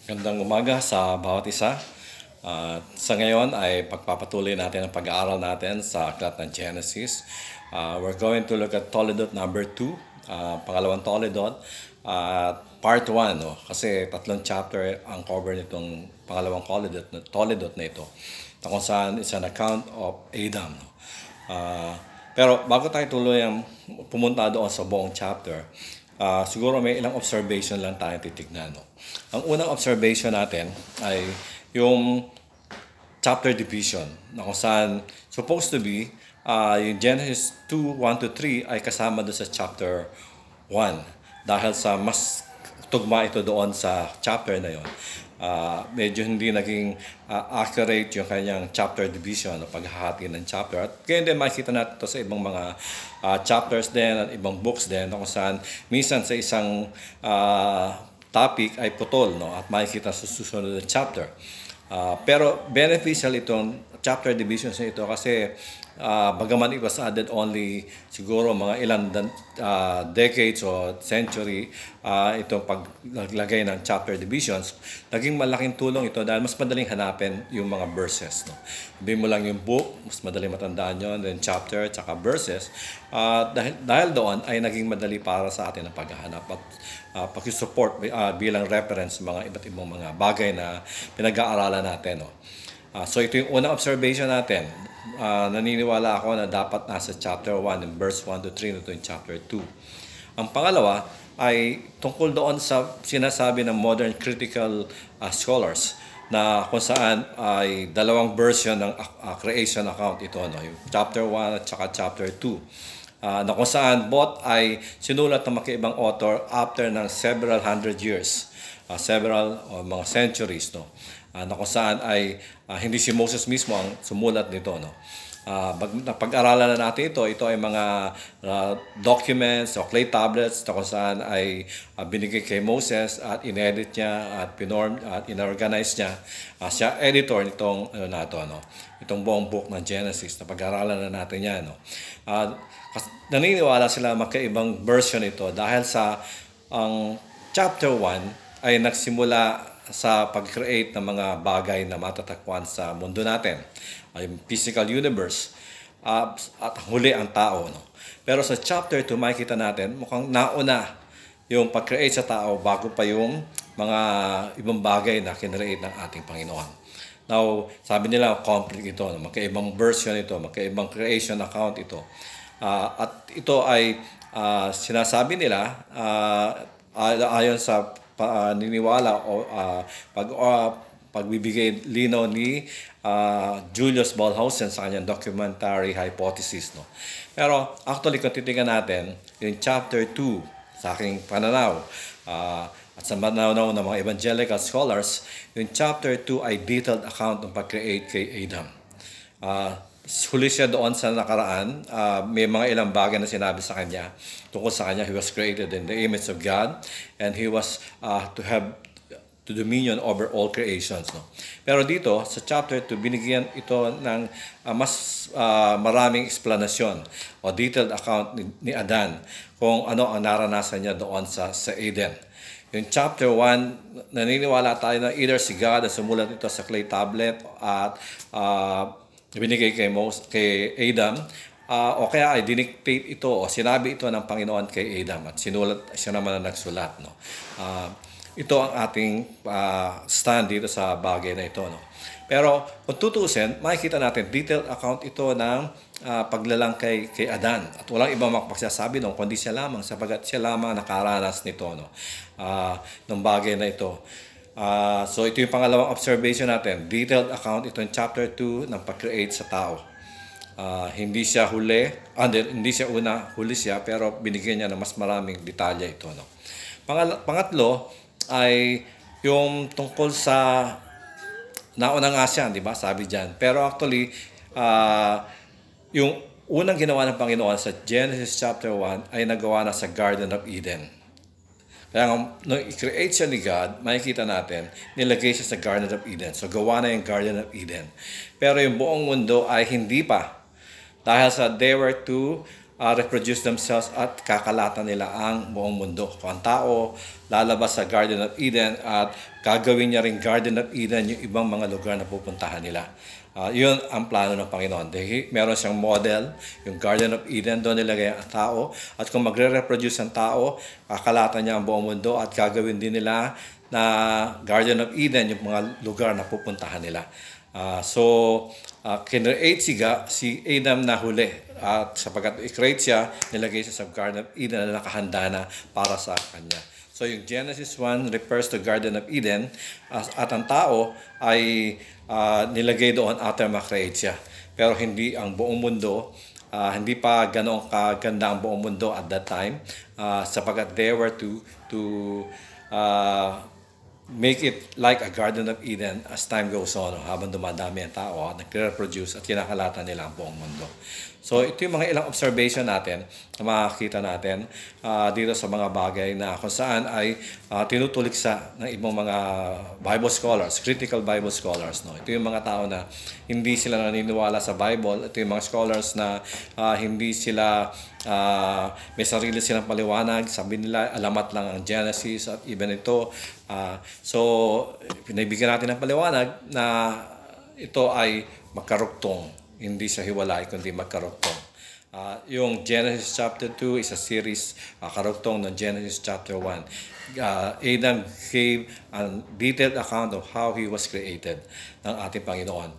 Gandang umaga sa bawat isa. Sa ngayon ay pagpapatuloy natin ang pag-aaral natin sa aklat ng Genesis. We're going to look at Toledot number 2, pangalawang Toledot, part 1. No? Kasi tatlong chapter ang cover nitong pangalawang Toledot na ito. Na kung saan is an account of Adam. No? Pero bago tayo tuloy ang pumunta doon sa buong chapter, siguro may ilang observation lang tayong titignan. No? Ang unang observation natin ay yung chapter division na kung saan supposed to be yung Genesis 2, 1 to 3 ay kasama doon sa chapter 1 dahil sa mas tugma ito doon sa chapter na yon. Medyo hindi naging accurate yung kanyang chapter division o paghahati ng chapter. At kaya din makikita natin ito sa ibang mga chapters din at ibang books din kung saan minsan sa isang topic ay putol, no? At makikita sa susunod na chapter. Pero beneficial itong chapter divisions na ito kasi bagaman it was added only siguro mga ilang decades o century itong paglagay ng chapter divisions, naging malaking tulong ito dahil mas madaling hanapin yung mga verses. No? Sabihin mo lang yung book, mas madaling matandaan yun, then chapter, tsaka verses. Dahil doon ay naging madali para sa atin ang paghahanap at pag-support bilang reference sa mga iba't ibang mga bagay na pinag-aaralan natin. No? So ito yung unang observation natin. Naniniwala ako na dapat nasa chapter 1 and verse 1 to 3 nito yung chapter 2. Ang pangalawa ay tungkol doon sa sinasabi ng modern critical scholars na kung saan ay dalawang version ng creation account ito, no? Yung chapter 1 at saka chapter 2. Na kung saan both ay sinulat ng magkaibang author after ng several hundred years, several mga centuries, no? Na kung saan ay hindi si Moses mismo ang sumulat nito, no? Pag-aralan na natin ito ay mga documents o clay tablets na kung saan ay binigay kay Moses at inedit niya at pinorm at inorganize niya. Siya editor nitong no? Itong buong book ng Genesis na pag-aralan na natin yan, no? Naniniwala sila magkaibang version ito dahil sa ang chapter 1 ay nagsimula sa pag-create ng mga bagay na matatakwan sa mundo natin, yung physical universe, at huli ang tao. No? Pero sa chapter 2, makikita natin mukhang nauna yung pag-create sa tao bago pa yung mga ibang bagay na kinreate ng ating Panginoon. Now, sabi nila, complete ito. No? Magkaibang version ito, magkaibang creation account ito. At ito ay sinasabi nila ayon sa niniwala o pagbibigay linaw ni Julius Wellhausen sa kanyang documentary hypothesis. No? Pero actually, kung titingnan natin, yung chapter 2, sa aking pananaw, at sa pananaw ng mga evangelical scholars, yung chapter 2 ay detailed account ng pag-create kay Adam. Huli siya doon sa nakaraan, may mga ilang bagay na sinabi sa kanya tungkol sa kanya. He was created in the image of God and he was to have to dominion over all creations. No? Pero dito, sa chapter 2, binigyan ito ng mas maraming explanasyon o detailed account ni Adan kung ano ang naranasan niya doon sa Eden. Yung chapter 1, naniniwala tayo na either si God na sumulat ito sa clay tablet at binigay kay Adam, o kaya ay dinictate ito o sinabi ito ng Panginoon kay Adam at sinulat siya naman ang nagsulat. No? Ito ang ating stand dito sa bagay na ito. No? Pero kung tutusin, makikita natin detailed account ito ng paglalang kay Adan. At walang ibang makapagsasabi doon kundi siya lamang sapagat siya lamang nakaranas nito, no? Ng bagay na ito. So ito yung pangalawang observation natin. Detailed account ito yung chapter 2 ng pag-create sa tao. Hindi siya huli, hindi siya una, huli siya, pero binigyan niya ng mas maraming detalye ito. No? Pangatlo ay yung tungkol sa nauna nga siya, di ba? Sabi dyan. Pero actually, yung unang ginawa ng Panginoon sa Genesis chapter 1 ay nagawa na sa Garden of Eden. Kaya nung i-create siya ni God, makikita natin, nilagay siya sa Garden of Eden. So, gawa na yung Garden of Eden. Pero yung buong mundo ay hindi pa. Dahil sa they were to reproduce themselves at kakalatan nila ang buong mundo. Kung ang tao lalabas sa Garden of Eden at gagawin niya rin Garden of Eden yung ibang mga lugar na pupuntahan nila. Yun ang plano ng Panginoon. Meron siyang model, yung Garden of Eden, doon nilagay ang tao. At kung magre-reproduce ang tao, kakalatan niya ang buong mundo at gagawin din nila na Garden of Eden, yung mga lugar na pupuntahan nila. Kinreate si Adam na huli. At sapagkat i-create siya, nilagay siya sa Garden of Eden na nakahanda na para sa kanya. So yung Genesis 1 refers to Garden of Eden at ang tao ay nilagay doon after ma-create siya. Pero hindi ang buong mundo, hindi pa ganoong kaganda ang buong mundo at that time sapagkat they were to make it like a Garden of Eden as time goes on, habang dumadami ang tao, nagre-reproduce at kinakalatan nila ang buong mundo. So ito yung mga ilang observation natin na makakita natin dito sa mga bagay na kung saan ay tinutuliksa ng ibang mga Bible scholars, critical Bible scholars. No? Ito yung mga tao na hindi sila naniniwala sa Bible. Ito yung mga scholars na hindi sila may sarili silang paliwanag. Sabi nila, alamat lang ang Genesis at even ito. So pinibigyan natin ng paliwanag na ito ay magkarugtong. Hindi sa hiwalay, kundi magkarugtong. Yung Genesis chapter 2 is a series, karugtong ng Genesis chapter 1. Adam gave a detailed account of how he was created ng ating Panginoon.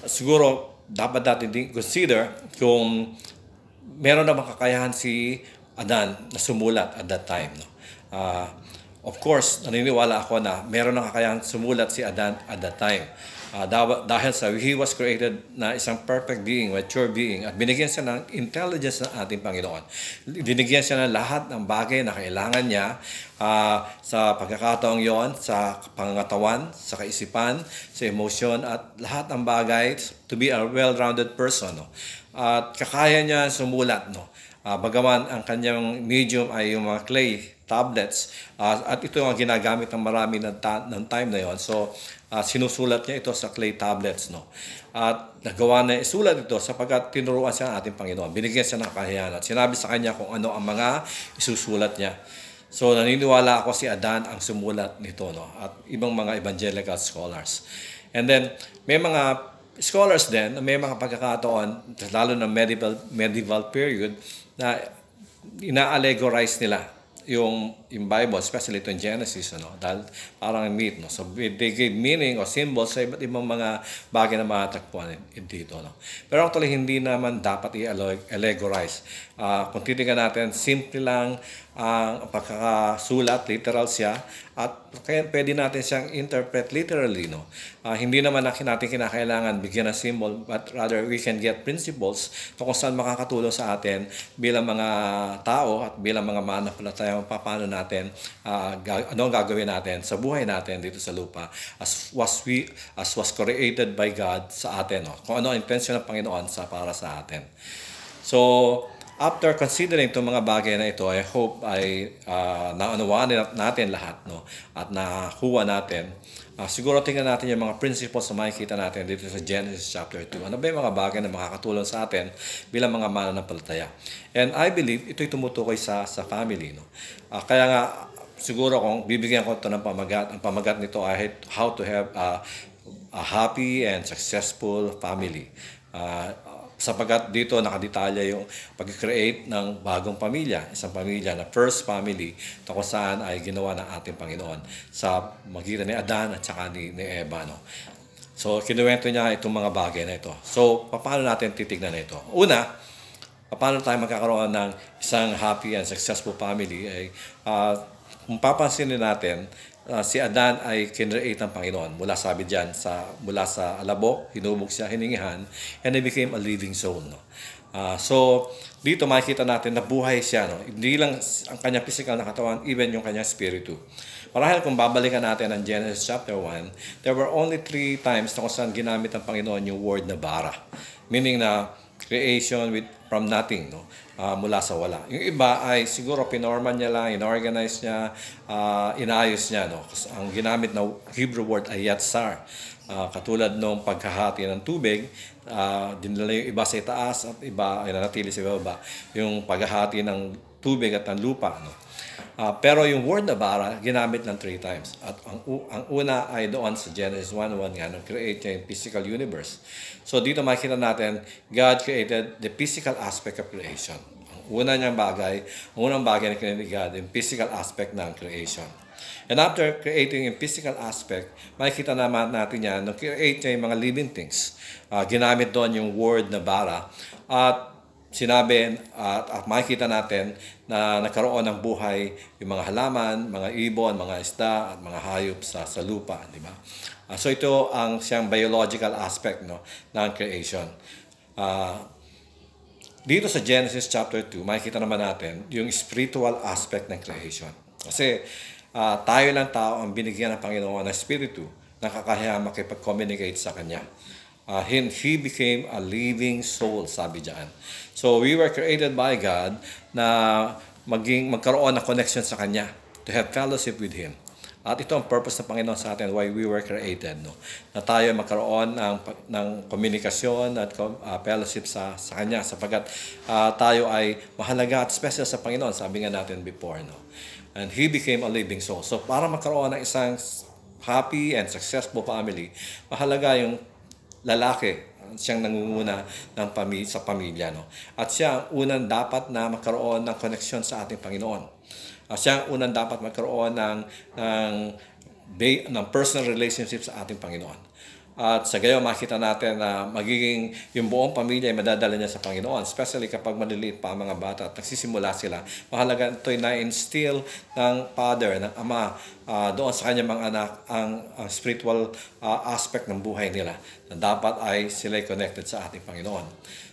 Siguro, dapat natin consider kung meron namang kakayahan si Adan na sumulat at that time. No? Of course, naniniwala ako na meron ng kakayahan sumulat si Adan at that time. Dahil sa he was created na isang perfect being, mature being, at binigyan siya ng intelligence ng ating Panginoon. Binigyan siya ng lahat ng bagay na kailangan niya sa pagkakataong yon, sa pangangatawan, sa kaisipan, sa emosyon, at lahat ng bagay to be a well-rounded person. No? At kakaya niya sumulat. No? Bagaman ang kanyang medium ay yung mga clay tablets, at ito ang ginagamit ng marami ng time na yon. So, sinusulat niya ito sa clay tablets. No? At nagawa na isulat ito sapagkat tinuruan siya ng ating Panginoon. Binigyan siya ng kakayahan at sinabi sa kanya kung ano ang mga isusulat niya. So, naniniwala ako si Adan ang sumulat nito. No? At ibang mga evangelical scholars. And then, may mga scholars din, may mga pagkakataon, lalo na medieval period, na ina-allegorize nila yung Bible, especially ito in Genesis, dahil parang myth. No? So, they gave meaning o symbols sa iba't ibang mga bagay na matatagpuan dito. No? Pero actually, hindi naman dapat i-allegorize. Kung titignan natin, simple lang ang pagkakasulat, literal siya, at kaya pwede natin siyang interpret literally. No? Hindi naman natin kinakailangan bigyan ng symbol, but rather we can get principles kung saan makakatulong sa atin bilang mga tao at bilang mga mananampalataya paano natin, ano ang gagawin natin sa buhay natin dito sa lupa as was created by God sa atin. No? Kung ano ang intensyon ng Panginoon para sa atin. So, after considering itong mga bagay na ito, I hope ay naunawaan natin lahat, no? At nakuha natin. Siguro tingnan natin yung mga principles na makikita natin dito sa Genesis chapter 2. Ano ba yung mga bagay na makakatulong sa atin bilang mga mananampalataya? And I believe ito'y tumutukoy sa family. No? Kaya nga, siguro kung bibigyan ko ito ng pamagat, ang pamagat nito ay how to have a happy and successful family. Sapagkat dito nakadetalya yung pag-create ng bagong pamilya, isang pamilya na first family na kung saan ay ginawa ng ating Panginoon sa magitan ni Adan at saka ni Eva. No? So, kinuwento niya itong mga bagay na ito. So, paano natin titignan ito? Una, paano tayo magkakaroon ng isang happy and successful family? Kung papansinin natin, si Adan ay kinreate ng Panginoon. Sabi diyan, mula sa alabok, hinubog siya, hiningihan, and he became a living soul. No? So, dito makikita natin na buhay siya. No? Hindi lang ang kanyang physical na katawan, even yung kanyang spiritu. Marahil kung babalikan natin ang Genesis chapter 1, there were only 3 times na kung saan ginamit ng Panginoon yung word na bara. Meaning na creation from nothing, no? Mula sa wala. Yung iba ay siguro pinorman niya lang, inorganize niya, inayos niya, no? Ang ginamit na Hebrew word ay yatsar. Katulad nung pagkahati ng tubig, dinala yung iba sa itaas at iba ay nanatili sa baba. Yung paghahati ng tubig at ng lupa, no? Pero yung word na bara, ginamit ng 3 times. At ang una ay doon sa Genesis 1:1 nga, nang create niya yung physical universe. So dito makikita natin, God created the physical aspect of creation. Ang unang bagay na created God, yung physical aspect ng creation. And after creating yung physical aspect, makikita naman natin yan, nung create niya yung mga living things. Ginamit doon yung word na bara. At sinabi at makikita natin na nagkaroon ng buhay yung mga halaman, mga ibon, mga isda at mga hayop sa lupa, di ba? So ito ang siyang biological aspect, no, ng creation. Dito sa Genesis chapter 2, makikita naman natin yung spiritual aspect ng creation. Kasi tayo lang tao ang binigyan ng Panginoon ng Espiritu na kakayahan makipag-communicate sa Kanya. He became a living soul, sabi diyan. So we were created by God na magkaroon ng connection sa Kanya, to have fellowship with Him. At ito ang purpose ng Panginoon sa atin, why we were created, no? Na tayo magkaroon ng komunikasyon at fellowship sa Kanya, sapagkat tayo ay mahalaga at special sa Panginoon, sabi nga natin before, no? And He became a living soul. So para magkaroon ng isang happy and successful family, mahalaga yung lalaki, siyang nangunguna sa pamilya, no? At siya ang unang dapat na magkaroon ng connection sa ating Panginoon. Siya ang unang dapat magkaroon ng personal relationship sa ating Panginoon. At sa gayon, makita natin na magiging yung buong pamilya ay madadala niya sa Panginoon. Especially kapag maliliit pa ang mga bata at nagsisimula sila. Mahalaga ito'y na-instill ng father, ng ama, doon sa kanyang mga anak ang spiritual aspect ng buhay nila. Na dapat ay sila'y connected sa ating Panginoon.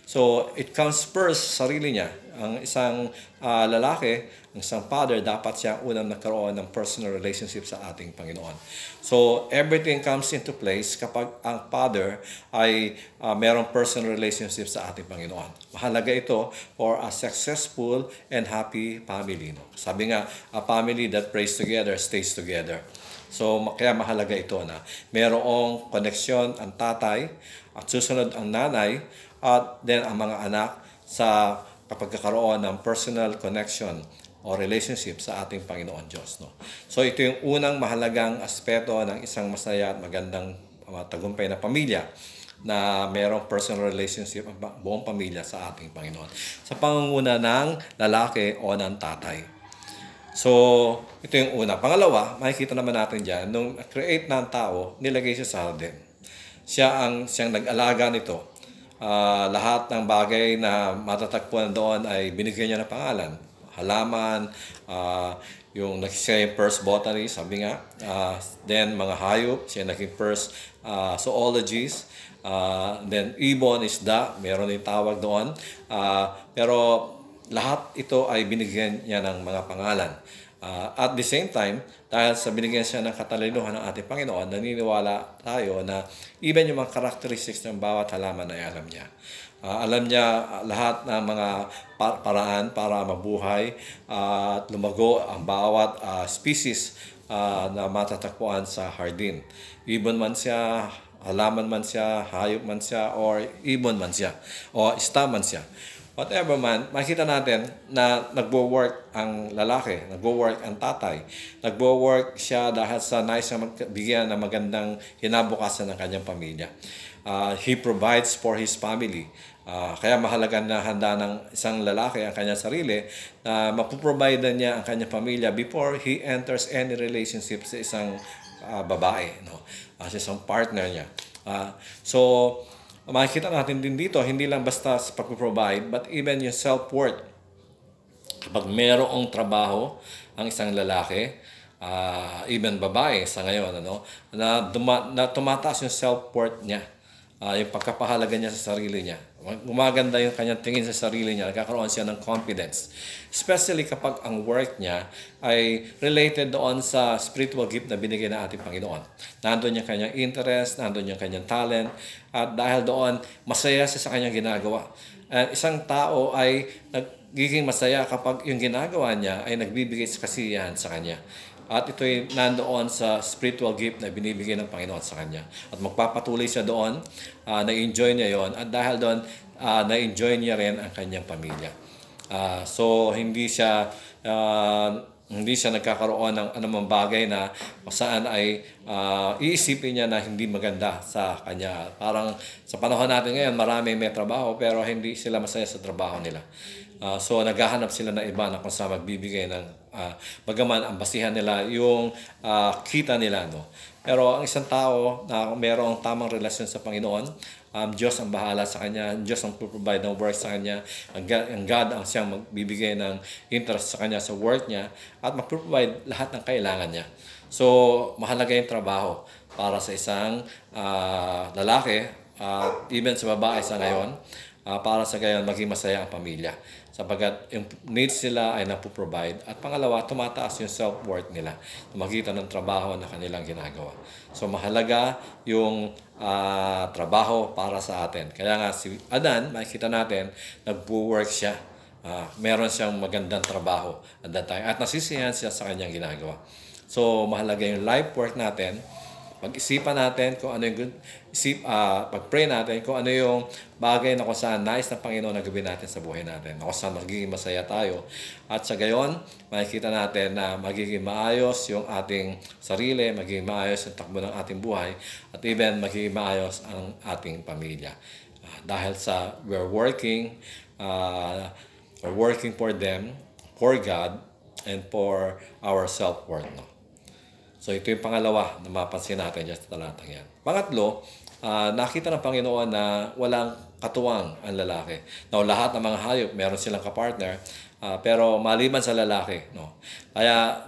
So, it comes first sa sarili niya. Ang isang lalaki, ang isang father, dapat siya unang nagkaroon ng personal relationship sa ating Panginoon. So, everything comes into place kapag ang father ay merong personal relationship sa ating Panginoon. Mahalaga ito for a successful and happy family, no? Sabi nga, a family that prays together stays together. So, kaya mahalaga ito na merong koneksyon ang tatay at susunod ang nanay at then ang mga anak sa kapagkakaroon ng personal connection o relationship sa ating Panginoon Diyos, no? So ito yung unang mahalagang aspeto ng isang masaya at magandang tagumpay na pamilya, na mayroong personal relationship ang buong pamilya sa ating Panginoon sa pangunguna ng lalaki o ng tatay. So ito yung una. Pangalawa, makikita naman natin dyan, nung create ng tao, nilagay siya sa hardin. Siyang nag-alaga nito. Lahat ng bagay na matatagpuan doon ay binigyan niya ng pangalan. Halaman, yung siya yung first botanist, sabi nga. Then mga hayop, siya naging first zoologist. Then ibon, isda, meron yung tawag doon. Pero lahat ito ay binigyan niya ng mga pangalan. At the same time, dahil sa binigyan siya ng katalinuhan ng ating Panginoon, naniniwala tayo na even yung mga characteristics ng bawat halaman ay alam niya. Alam niya lahat ng mga paraan para mabuhay at lumago ang bawat species na matatagpuan sa hardin. Ibon man siya, halaman man siya, hayop man siya, or ibon man siya, o isda man siya. Whatever man, makita natin na nagwo-work ang lalaki, nagwo-work ang tatay. Nagwo-work siya dahil sa nais na bigyan ng magandang kinabukasan ng kanyang pamilya. He provides for his family. Kaya mahalaga na handa ng isang lalaki ang kanyang sarili na mapoprovide niya ang kanyang pamilya before he enters any relationship sa isang babae, no? Sa isang partner niya. So, makikita natin din dito, hindi lang basta sa pag-provide, but even yung self-worth. Kapag merong trabaho ang isang lalaki, even babae sa ngayon, na tumataas yung self-worth niya, yung pagkapahalaga niya sa sarili niya. Gumaganda yung kanyang tingin sa sarili niya, nagkakaroon siya ng confidence. Especially kapag ang work niya ay related doon sa spiritual gift na binigay ng ating Panginoon. Nandun yung kanyang interest, nandun yung kanyang talent, at dahil doon, masaya siya sa kanyang ginagawa. At isang tao ay nagiging masaya kapag yung ginagawa niya ay nagbibigay sa kasiyahan sa kanya. At ito'y nandoon sa spiritual gift na binibigay ng Panginoon sa kanya. At magpapatuloy siya doon, na-enjoy niya yon. At dahil doon, na-enjoy niya rin ang kanyang pamilya. So, hindi siya nagkakaroon ng anumang bagay na saan ay iisipin niya na hindi maganda sa kanya. Parang sa panahon natin ngayon, marami may trabaho pero hindi sila masaya sa trabaho nila. So naghahanap sila ng iba na kung saan magbibigay ng bagaman ang basihan nila yung kita nila. No? Pero ang isang tao na mayroong tamang relasyon sa Panginoon, Diyos ang bahala sa kanya, Diyos ang provide ng work sa kanya, ang God ang siyang magbibigay ng interest sa kanya sa work niya at mag-provide lahat ng kailangan niya. So mahalaga yung trabaho para sa isang lalaki at even sa babae sa ngayon, para sa gayon maging masaya ang pamilya. Sapagkat yung needs nila ay napoprovide. At pangalawa, tumataas yung self-worth nila na makita ng trabaho na kanilang ginagawa. So mahalaga yung trabaho para sa atin. Kaya nga si Adan, makikita natin, nag-work siya. Meron siyang magandang trabaho at that time. At nasisiyahan siya sa kanyang ginagawa. So mahalaga yung life work natin. Pag-isipan natin kung ano yung pag-pray natin kung ano yung bagay na kung saan nais ng Panginoon na gawin natin sa buhay natin. Kung saan magiging masaya tayo. At sa gayon, makikita natin na magiging maayos yung ating sarili, magiging maayos yung takbo ng ating buhay, at even magiging maayos ang ating pamilya. Dahil sa we're working for them, for God, and for our self-worth. No? So ito yung pangalawa na mapansin natin dyan sa talatang yan. Pangatlo, nakita ng Panginoon na walang katuwang ang lalaki. Now, lahat ng mga hayop, meron silang kapartner, pero maliban sa lalaki. No? Kaya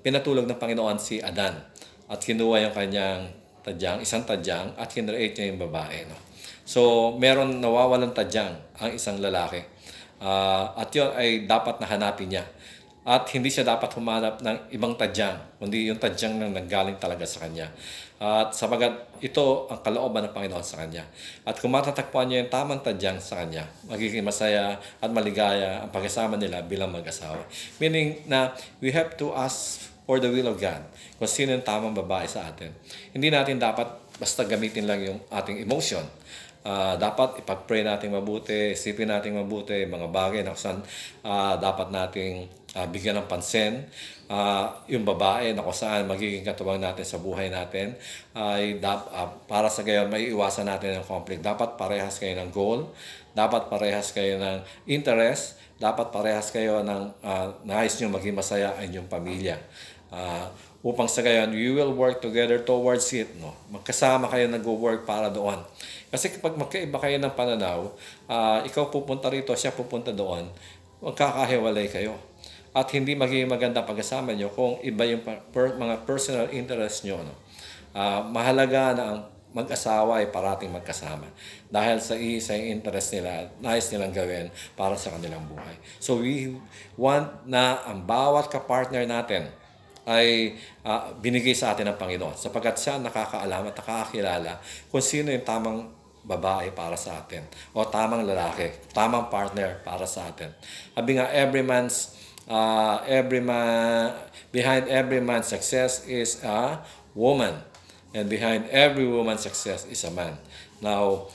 pinatulog ng Panginoon si Adan at kinuha yung kanyang tadyang, isang tadyang, at kinreate niya yung babae. No? So, meron nawawalang tadyang ang isang lalaki. At yun ay dapat nahanapin niya. At hindi siya dapat humanap ng ibang tadyang, kundi yung tadyang na nanggaling talaga sa kanya. At sapagat ito ang kalooban ng Panginoon sa kanya. At kung matatagpuan niya yung tamang tadyang sa kanya, magiging masaya at maligaya ang pagkasama nila bilang mag-asawa. Meaning na we have to ask for the will of God kung sino yung tamang babae sa atin. Hindi natin dapat basta gamitin lang yung ating emotion. Dapat ipag-pray natin mabuti, isipin natin mabuti, mga bagay na kung dapat nating bigyan ng pansin. Yung babae na kung saan magiging katuwang natin sa buhay natin, ay para sa gayon may iwasan natin ng conflict. Dapat parehas kayo ng goal, dapat parehas kayo ng interest, dapat parehas kayo ng nais nyo maging masaya ang inyong pamilya. Upang sa gayon, you will work together towards it. No? Magkasama kayo nag-work para doon. Kasi kapag magkaiba kayo ng pananaw, ikaw pupunta rito, siya pupunta doon, magkakahiwalay kayo. At hindi magiging maganda pagkasama nyo kung iba yung mga personal interest nyo. No? Mahalaga na ang mag-asawa ay parating magkasama. Dahil sa yung interest nila, nais nilang gawin para sa kanilang buhay. So we want na ang bawat kapartner natin ay binigay sa atin ng Panginoon sapagkat siya nakakaalam at nakakakilala kung sino yung tamang babae para sa atin o tamang lalaki, tamang partner para sa atin. Sabi nga, behind every man's success is a woman, and behind every woman's success is a man. Now,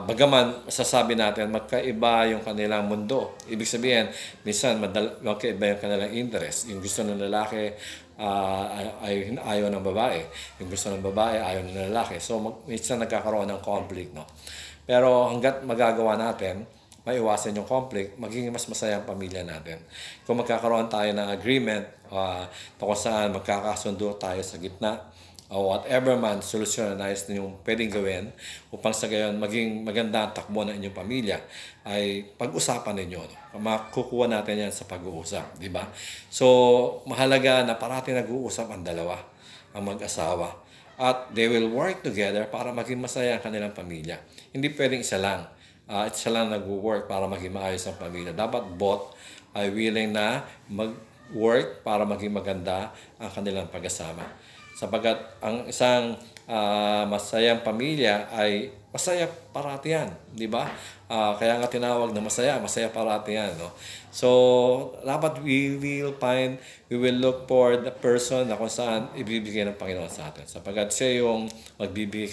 bagaman masasabi natin magkaiba yung kanilang mundo. Ibig sabihin, minsan magkaiba yung kanilang interest. Yung gusto ng lalaki ay ayaw ng babae. Yung gusto ng babae ayaw ng lalaki. So, minsan nagkakaroon ng conflict. No? Pero hanggat magagawa natin, maiwasan yung conflict, magiging mas masaya ang pamilya natin. Kung magkakaroon tayo ng agreement, kung saan magkakasundo tayo sa gitna, o whatever man, solusyon na nais ninyong pwedeng gawin upang sa gayon maging maganda ang takbo ng inyong pamilya, ay pag-usapan ninyo. No? Makukuha natin yan sa pag-uusap, di ba? So, mahalaga na parati nag-uusap ang dalawa, ang mag-asawa. At they will work together para maging masaya ang kanilang pamilya. Hindi pwedeng isa lang siya lang nag-work para maging maayos ang pamilya. Dapat both ay willing na mag-work para maging maganda ang kanilang pag-asama. Sapagkat ang isang masayang pamilya ay masaya parati yan, di ba? Kaya nga tinawag na masaya, masaya parati yan, no? So, dapat we will look for the person na kung saan ibibigay ng Panginoon sa atin. Sapagkat siya yung magbibigay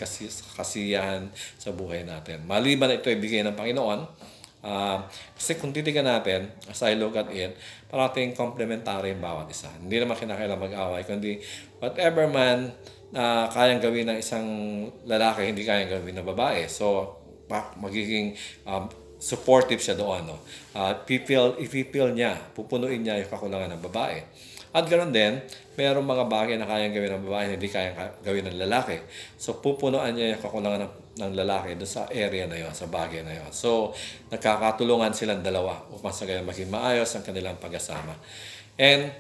kasiyahan sa buhay natin. Maliban na ito ibigay ng Panginoon, kasi kung titigan natin, as I look at it, parating complementary yung bawat isa. Hindi naman kinakailangan mag-away, kundi whatever man kayang gawin ng isang lalaki, hindi kayang gawin ng babae. So, magiging supportive siya doon. No? If-feel niya, pupunuin niya yung kakulangan ng babae. At ganoon din, mayroong mga bagay na kayang gawin ng babae, hindi kayang gawin ng lalaki. So, pupunuan niya yung kakulangan ng lalaki doon sa area na yon, sa bagay na yon. So, nagkakatulungan silang dalawa upang sa ganyan maging maayos ang kanilang pag-asama. And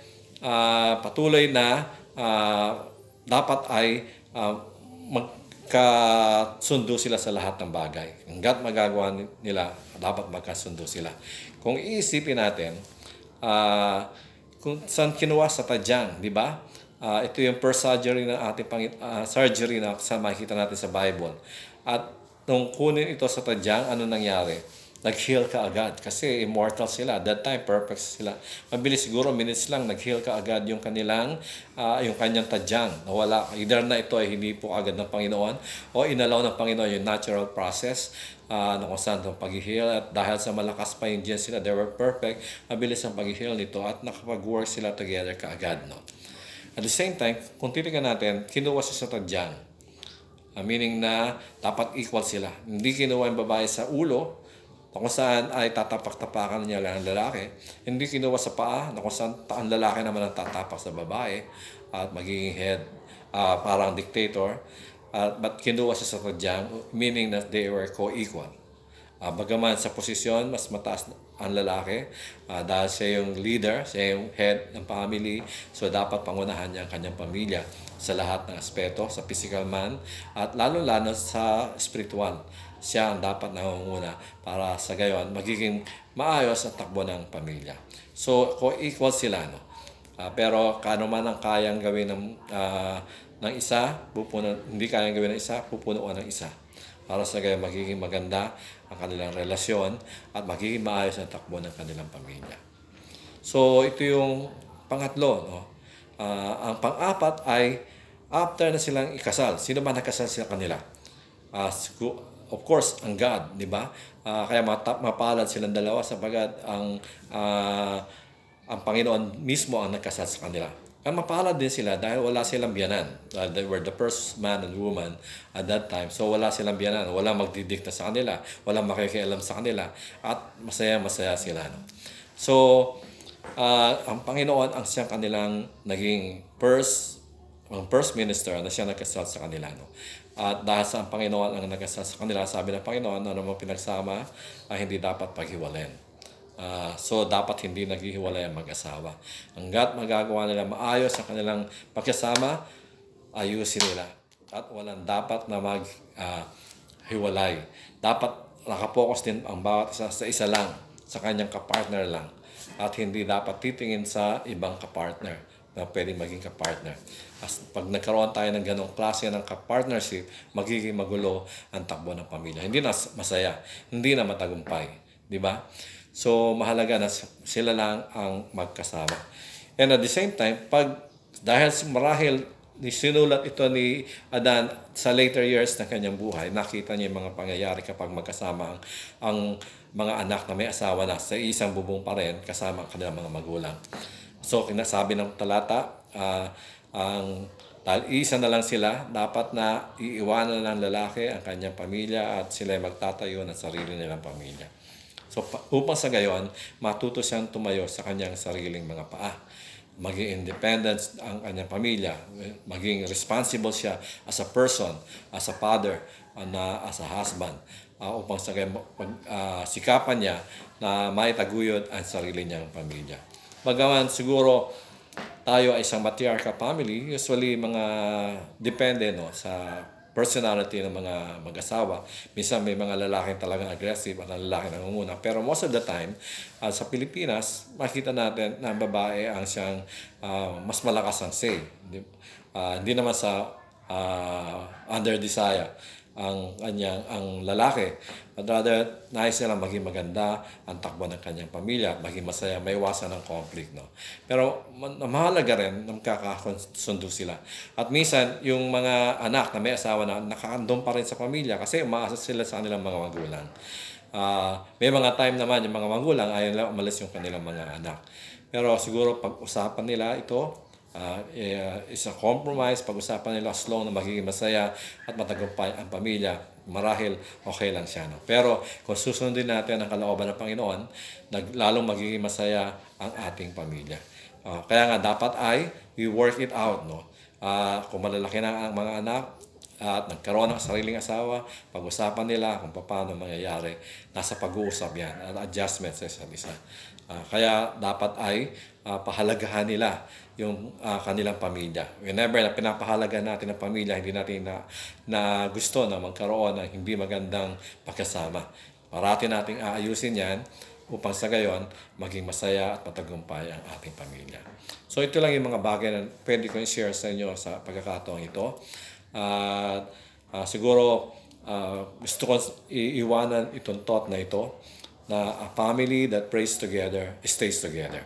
patuloy na dapat ay magkasundo sila sa lahat ng bagay. Hanggat magagawa nila, dapat magkasundo sila. Kung iisipin natin, kung saan kinuha sa tadyang, di ba? Ito yung first surgery ng ating surgery na makikita natin sa Bible. At nung kunin ito sa tadyang, ano nangyari? Nag-heal ka agad kasi immortal sila. That time, perfect sila. Mabilis siguro, minutes lang, nag-heal ka agad yung yung kanyang tadyang. Nawala. Either na ito ay hindi po agad ng Panginoon o inalaw ng Panginoon yung natural process na kung saan itong pag-heal. At dahil sa malakas pa yung genes sila, they were perfect. Mabilis ang pag-heal nito at nakapag-work sila together kaagad. No? At the same time, kung titignan natin, kinuha siya sa tadyang. Meaning na dapat equal sila. Hindi kinuha yung babae sa ulo, na kung saan ay tatapak-tapakan niya lang ang lalaki. Hindi kinuha sa paa, na kung saan ang lalaki naman ang tatapak sa babae at magiging head, parang dictator. But kinuha siya sa tadyang, meaning that they were co-equal. Bagaman sa posisyon, mas mataas ang lalaki dahil siya yung leader, siya yung head ng family. So dapat pangunahan niya ang kanyang pamilya sa lahat ng aspeto, sa physical man at lalo-lalo sa spiritual. Siya ang dapat nangunguna para sa gayon magiging maayos ang takbo ng pamilya. So, co-equal sila. No? Pero kano man ang kayang gawin ng isa, hindi kayang gawin ng isa, pupunuan ng isa. Para sa gayon magiging maganda ang kanilang relasyon at magiging maayos ang takbo ng kanilang pamilya. So, ito yung pangatlo. No? Ang pang-apat ay after na silang ikasal. Sino man nakasal sa kanila? Of course, ang God, di ba? Kaya mapalad silang dalawa sapagat ang Panginoon mismo ang nagkasal sa kanila. Kaya mapalad din sila dahil wala silang biyanan. They were the first man and woman at that time. So wala silang biyanan, wala magdidikta sa kanila, wala makikialam sa kanila, at masaya-masaya sila. No? So, ang Panginoon ang siyang kanilang naging first minister na siya nagkasal sa kanila. No? At dahil sa Panginoon ang nagkasal sa kanila, sabi ng Panginoon, ano mo pinagsama ay hindi dapat paghiwalayan. So, dapat hindi naghihiwalay ang mag-asawa. Hanggat magagawa nila maayos ang kanilang pagkasama, ayusin nila. At walang dapat na maghiwalay. Dapat nakapokus din ang bawat isa sa isa lang, sa kanyang kapartner lang. At hindi dapat titingin sa ibang kapartner na pwedeng maging kapartner. Pag nagkaroon tayo ng ganong klase ng kapartnership, magiging magulo ang takbo ng pamilya. Hindi na masaya, hindi na matagumpay. Di ba? So, mahalaga na sila lang ang magkasama. And at the same time, dahil marahil sinulat ito ni Adan sa later years ng kanyang buhay, nakita niya yung mga pangyayari kapag magkasama ang mga anak na may asawa na sa isang bubong pa rin kasama ang kanilang mga magulang. So, kinasabi ng talata, dahil isa na lang sila, dapat na iiwanan ng lalaki ang kanyang pamilya at sila magtatayo ng sarili nilang pamilya. So, upang sa gayon, matuto siyang tumayo sa kanyang sariling mga paa. Maging independent ang kanyang pamilya. Maging responsible siya as a person, as a father, as a husband. Upang sa gayon, sikapan niya na maitaguyod ang sarili niyang pamilya. Bagaman siguro tayo ay isang matriarchal family, usually mga depende no, sa personality ng mga mag-asawa. Minsan may mga lalaki talagang aggressive at ang lalaki nangunguna. Pero most of the time, sa Pilipinas, makita natin na ang babae ang siyang mas malakas ang say. Hindi naman sa under desire ang lalaki. But rather, nais nilang maging maganda ang takbo ng kanyang pamilya, maging masaya, may iwasan ng conflict. No? Pero mahalaga rin na magkakasundo sila. At minsan, yung mga anak na may asawa na nakaandong pa rin sa pamilya kasi umaasa sila sa kanilang mga magulang. May mga time naman yung mga magulang ayaw nila umalis yung kanilang mga anak. Pero siguro pag-usapan nila ito, is a compromise, pag-usapan nila as long na magiging masaya at matagumpay ang pamilya, marahil okay lang siya. No? Pero kung susundin natin ang kalooban ng Panginoon, lalong magiging masaya ang ating pamilya. Kaya nga dapat ay we work it out. No? Kung malalaki na ang mga anak, at nagkaroon ng sariling asawa, pag-usapan nila kung paano mangyayari. Nasa pag-uusap yan, at adjustment sa isa't isa. Kaya dapat ay pahalagahan nila yung kanilang pamilya. Whenever na pinapahalagahan natin ang pamilya, hindi natin na gusto na magkaroon ng hindi magandang pagkasama. Parati nating aayusin yan upang sa gayon maging masaya at matagumpay ang ating pamilya. So ito lang yung mga bagay na pwede ko i-share sa inyo sa pagkakataong ito. Siguro gusto ko iiwanan itong thought na ito na a family that prays together stays together.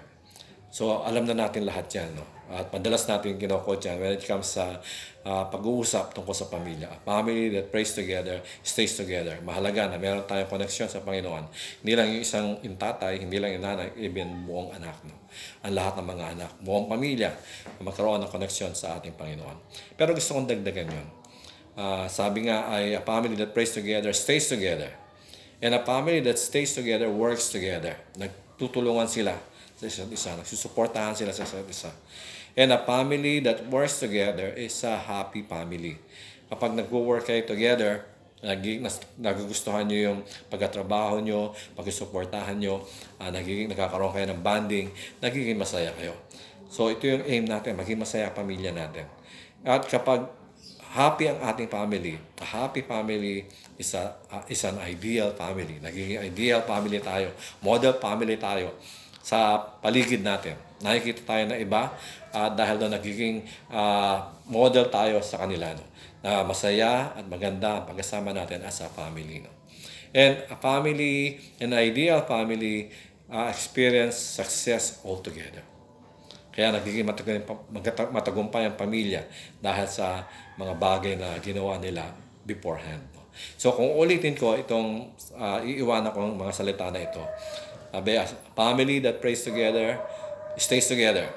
So alam na natin lahat yan, no? At madalas natin kinokot yan when it comes sa pag-uusap tungkol sa pamilya. A family that prays together stays together. Mahalaga na meron tayong koneksyon sa Panginoon. Hindi lang yung isang tatay, hindi lang yung nanay, even buong anak. No? Ang lahat ng mga anak, buong pamilya, magkaroon ng koneksyon sa ating Panginoon. Pero gusto kong dagdagan yun. Sabi nga ay a family that prays together stays together. And a family that stays together works together. Nagtutulungan sila sa isa't isa. Nagsusuportahan sila sa isa't isa. And a family that works together is a happy family. Kapag nag-work kayo together, nagugustuhan nyo yung pagkatrabaho nyo, pagsusuportahan nyo, nagkakaroon kayo ng bonding, nagiging masaya kayo. So ito yung aim natin, maging masaya ang pamilya natin. At kapag happy ang ating family, a happy family is an ideal family. Nagiging ideal family tayo, model family tayo sa paligid natin. Nakikita tayo na iba dahil doon nagiging model tayo sa kanila. No? Na masaya at maganda ang pagkasama natin as a family. No? And a family, an ideal family, experience success altogether. Kaya nagiging matagumpay ang pamilya dahil sa mga bagay na ginawa nila beforehand. No? So kung ulitin ko itong iiwanan ko ng mga salita na ito, a family that prays together stays together.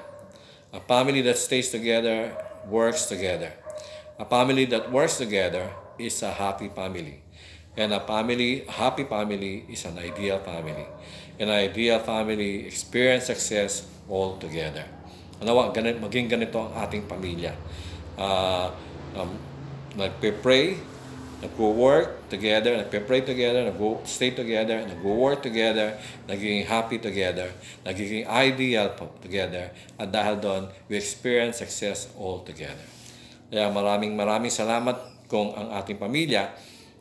A family that stays together works together. A family that works together is a happy family. And a happy family is an ideal family. An ideal family experience success all together. Maging ganito ang ating pamilya. Nagpe-pray, nagwo-work together, nagpe-pray together, nagwo-stay together, nagwo-work together, nagiging happy together, nagiging ideal together, at dahil doon, we experience success all together. Kaya maraming salamat kung ang ating pamilya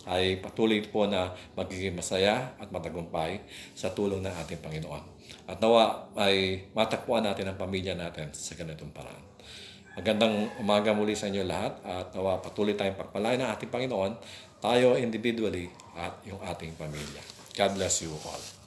ay patuloy po na magiging masaya at matagumpay sa tulong ng ating Panginoon. At nawa ay matakbuhan natin ang pamilya natin sa ganitong paraan. Magandang umaga muli sa inyo lahat at nawa patuloy tayong pagpalain ng ating Panginoon, tayo individually at yung ating pamilya. God bless you all.